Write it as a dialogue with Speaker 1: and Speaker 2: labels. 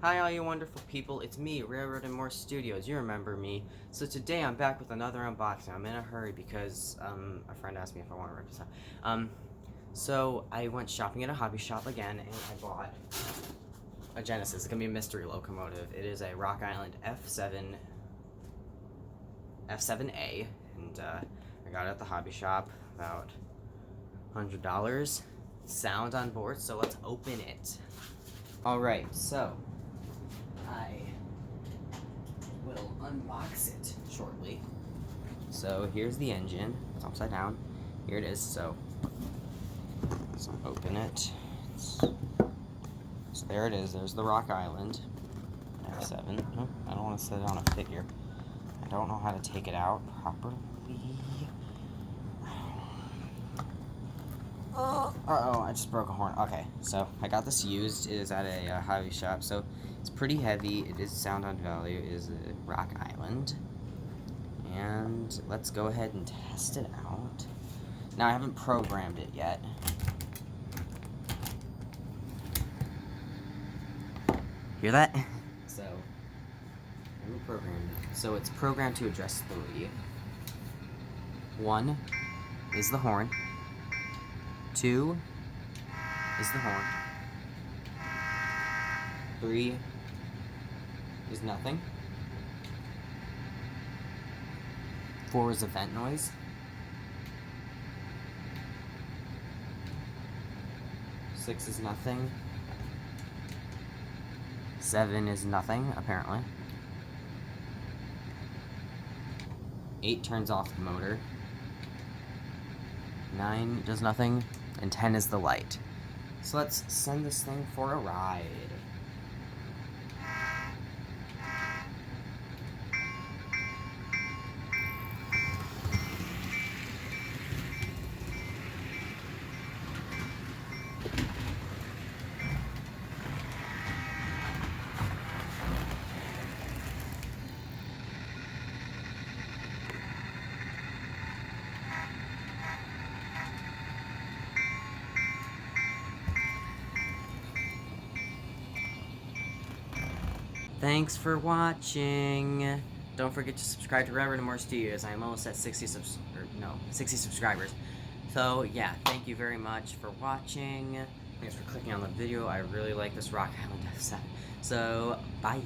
Speaker 1: Hi all you wonderful people, it's me, Railroad and More Studios, you remember me. So today I'm back with another unboxing. I'm in a hurry because a friend asked me if I want to rip this out. So I went shopping at a hobby shop again and I bought a Genesis. It's going to be a mystery locomotive. It is a Rock Island F7A and I got it at the hobby shop, about $100. Sound on board, so let's open it. Alright, so I will unbox it shortly. So here's the engine. It's upside down. Here it is. So let's open it. So there it is. There's the Rock Island F7. Oh, I don't want to set it on a figure. I don't know how to take it out properly. Uh-oh, I just broke a horn. Okay, so I got this used. It is at a hobby shop, so it's pretty heavy. It is sound on value. It is a Rock Island. And let's go ahead and test it out. Now, I haven't programmed it yet. Hear that? So, I haven't programmed it. So, it's programmed to address 3. 1 is the horn. 2 is the horn. 3 is nothing. 4 is a vent noise. 6 is nothing. 7 is nothing, apparently. 8 turns off the motor. 9 does nothing. And 10 is the light. So let's send this thing for a ride. Thanks for watching. Don't forget to subscribe to Railroad and More Studios. I am almost at 60 subscribers. So yeah, thank you very much for watching. Thanks for clicking on the video. I really like this Rock Island F7. So bye.